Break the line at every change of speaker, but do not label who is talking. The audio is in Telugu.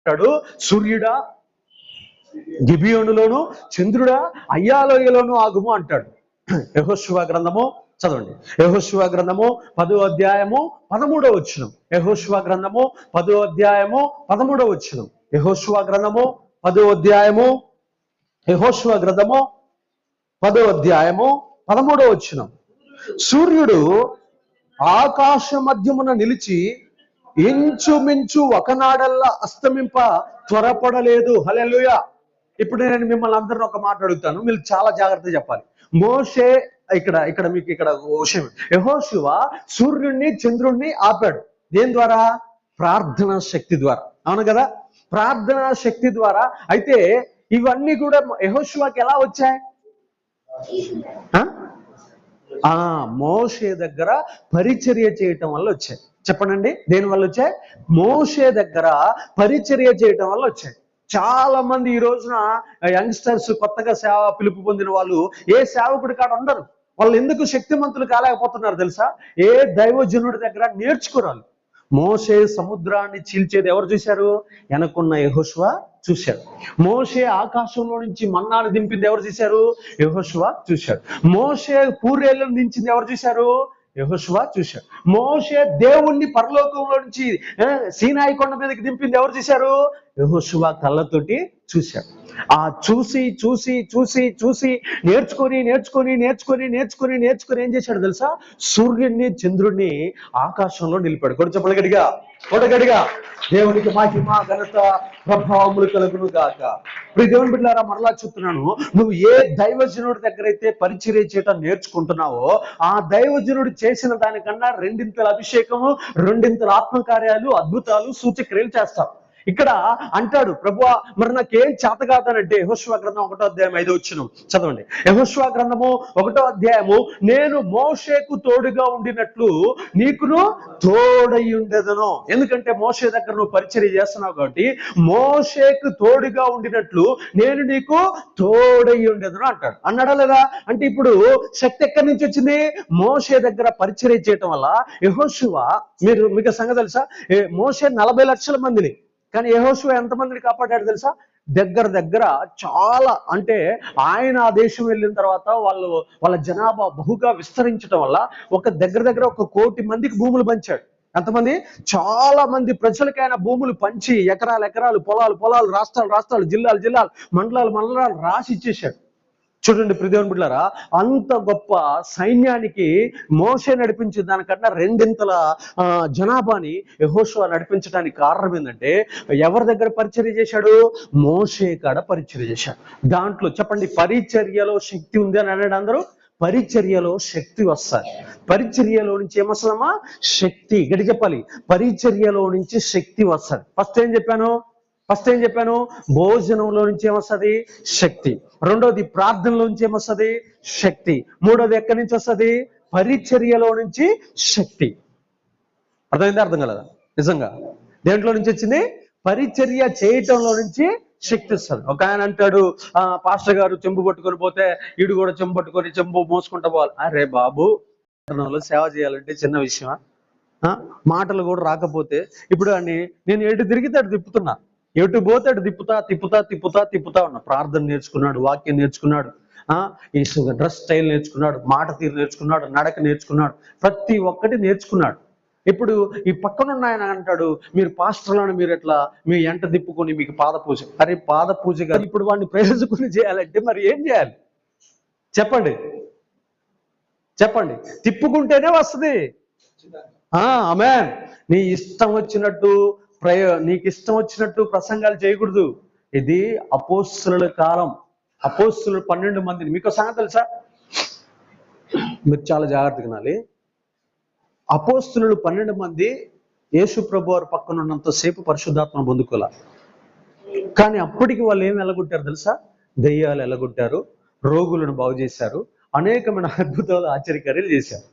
అంటాడు, సూర్యుడా గిబియోనులోను, చంద్రుడా అయ్యాలోయలోను ఆగుము అంటాడు. యెహోషువ గ్రంథము చదవండి. యెహోషువ గ్రంథము 10వ అధ్యాయము 13వ వచనం. యెహోషువ గ్రంథము 10వ అధ్యాయము 13వ వచనం. యెహోషువ గ్రంథము 10వ అధ్యాయము యెహోషువ గ్రంథము 10వ అధ్యాయము 13వ వచనం. సూర్యుడు ఆకాశ మధ్యమున నిలిచి ఇంచుమించు ఒకనాడల్లా అస్తమింప త్వరపడలేదు. హల్లెలూయా. ఇప్పుడు నేను మిమ్మల్ని అందరిని ఒక మాట అడుగుతాను, మీరు చాలా జాగ్రత్తగా చెప్పాలి. మోషే ఇక్కడ మీకు ఇక్కడ విషయం, యెహోషువ సూర్యుడిని చంద్రుడిని ఆపాడు. దేని ద్వారా? ప్రార్థనా శక్తి ద్వారా. అవును కదా, ప్రార్థనా శక్తి ద్వారా. అయితే ఇవన్నీ కూడా యెహోషువకి ఎలా వచ్చాయి? మోషే దగ్గర పరిచర్య చేయటం వల్ల వచ్చాయి. చెప్పండి, దేని వల్ల వచ్చాయి? మోషే దగ్గర పరిచర్య చేయటం వల్ల వచ్చాయి. చాలా మంది ఈ రోజున యంగ్స్టర్స్, కొత్తగా సేవ పిలుపు పొందిన వాళ్ళు ఏ సేవకుడి కాడ ఉండరు. వాళ్ళు ఎందుకు శక్తిమంతులు కాలేకపోతున్నారు తెలుసా? ఏ దైవజనుడి దగ్గర నేర్చుకోరాలి. మోషే సముద్రాన్ని చీల్చేది ఎవరు చూశారు? వెనకున్న యెహోషువ చూశారు. మోషే ఆకాశంలో నుంచి మన్నాను దింపింది ఎవరు చూశారు? యెహోషువ చూశాడు. మోషే పూరేళ్ళను దించింది ఎవరు చూశారు? యెహోషువ చూశాడు. మోషే దేవుణ్ణి పరలోకంలో నుంచి సీనాయి కొండ మీదకి దింపింది ఎవరు చూశారు? యెహోషువ కళ్ళతోటి చూశాడు. ఆ చూసి చూసి చూసి చూసి నేర్చుకొని నేర్చుకొని నేర్చుకొని నేర్చుకొని నేర్చుకొని ఏం చేశాడు తెలుసా? సూర్యుడిని చంద్రుడిని ఆకాశంలో నిలిపాడు. కొడు గడిగా దేవునికి మహిమ ఘనత ప్రభావములు కలుగును గాక. ఇప్పుడు దేవుని బిడ్డలారా, మరలా చెప్తున్నాను, నువ్వు ఏ దైవజనుడి దగ్గర అయితే పరిచర్య చేయటం నేర్చుకుంటున్నావో ఆ దైవజనుడు చేసిన దానికన్నా రెండింతల అభిషేకము, రెండింతల ఆత్మకార్యాలు, అద్భుతాలు, సూచక్రియలు చేస్తావు. ఇక్కడ అంటాడు, ప్రభువా మరి నాకేం చేత కాదనంటే, యెహోషువ గ్రంథం 1వ అధ్యాయం 5వ వచనం చదవండి. యెహోషువ గ్రంథము 1వ అధ్యాయము, నేను మోషేకు తోడుగా ఉండినట్లు నీకును తోడై ఉండేదను. ఎందుకంటే మోషే దగ్గర నువ్వు పరిచర్య చేస్తున్నావు కాబట్టి, మోషేకు తోడుగా ఉండినట్లు నేను నీకు తోడై ఉండేదను అంటాడు. అన్నాడా లేదా? అంటే ఇప్పుడు శక్తి ఎక్కడి నుంచి వచ్చింది? మోషే దగ్గర పరిచర్య చేయటం వల్ల. యెహోషువ, మీకు సంగతి తెలుసా? మోషే 40 లక్షల మందిని, కానీ యెహోషువ ఎంతమందిని కాపాడాడు తెలుసా? దగ్గర చాలా, అంటే ఆయన ఆ దేశం వెళ్ళిన తర్వాత వాళ్ళ జనాభా బహుగా విస్తరించడం వల్ల దగ్గర 1 కోటి మందికి భూములు పంచాడు. ఎంతమంది? చాలా మంది ప్రజలకి ఆయన భూములు పంచి ఎకరాలు పొలాలు రాష్ట్రాలు జిల్లాలు మండలాలు రాసి ఇచ్చేశాడు. చూడండి ప్రియదేవుని బిడ్డలారా, అంత గొప్ప సైన్యానికి మోషే నడిపించిన దానికన్నా రెండింతల జనాభాని యెహోషువ నడిపించడానికి కారణం ఏంటంటే, ఎవరి దగ్గర పరిచర్య చేశాడు? మోషే కాడ పరిచర్య చేశాడు. దాంట్లో చెప్పండి, పరిచర్యలో శక్తి ఉంది అని అన్నాడు అందరూ. పరిచర్యలో శక్తి వస్తుంది. పరిచర్యలో నుంచి ఏమొస్తుందమ్మా? శక్తి. గడి చెప్పాలి, పరిచర్యలో నుంచి శక్తి వస్తుంది. ఫస్ట్ ఏం చెప్పాను? భోజనంలో నుంచి ఏమొస్తుంది? శక్తి. రెండోది ప్రార్థనలో నుంచి ఏమొస్తుంది? శక్తి. మూడోది ఎక్కడి నుంచి వస్తుంది? పరిచర్యలో నుంచి శక్తి. అర్థమైందా? అర్థం కలదా? నిజంగా దేంట్లో నుంచి వచ్చింది? పరిచర్య చేయటంలో నుంచి శక్తి వస్తుంది. ఒక ఆయన అంటాడు, పాస్టర్ గారు చెంబు పట్టుకొని పోతే ఈడు కూడా చెంబు పట్టుకొని చెంబు మోసుకుంటా పోవాలి. అరే బాబు, సేవ చేయాలంటే చిన్న విషయమా? మాటలు కూడా రాకపోతే ఇప్పుడు నేను ఎటు తిరిగితే అటు తిప్పుతున్నా, ఎటు పోతే అటు తిప్పుతా ఉన్నా. ప్రార్థన నేర్చుకున్నాడు, వాక్యం నేర్చుకున్నాడు, ఈ డ్రెస్ స్టైల్ నేర్చుకున్నాడు, మాట తీరు నేర్చుకున్నాడు, నడక నేర్చుకున్నాడు, ప్రతి ఒక్కటి నేర్చుకున్నాడు. ఇప్పుడు ఈ పక్కనున్న ఆయన అంటాడు, మీరు పాస్టర్లను మీరు ఎట్లా మీ ఎంట తిప్పుకొని మీకు పాద పూజ. అరే పాద పూజ కాదు, ఇప్పుడు వాడిని ప్రయోజకుని చేయాలంటే మరి ఏం చేయాలి? చెప్పండి. తిప్పుకుంటేనే వస్తుంది. ఆమేన్. నీకు ఇష్టం వచ్చినట్టు ప్రసంగాలు చేయకూడదు. ఇది అపోస్తుల కాలం. అపోస్తులు 12 మందిని, మీకు సంగతి తెలుసా? మీరు చాలా జాగ్రత్తగా వినాలి. అపోస్తులు 12 మంది యేసు ప్రభు వారి పక్కన ఉన్నంతసేపు పరిశుద్ధాత్మ పొందుకోలే. కానీ అప్పటికి వాళ్ళు ఏమి ఎలగొట్టారు తెలుసా? దెయ్యాలు ఎలగొట్టారు, రోగులను బాగు చేశారు, అనేకమైన అద్భుతాలు ఆశ్చర్యకార్యాలు చేశారు.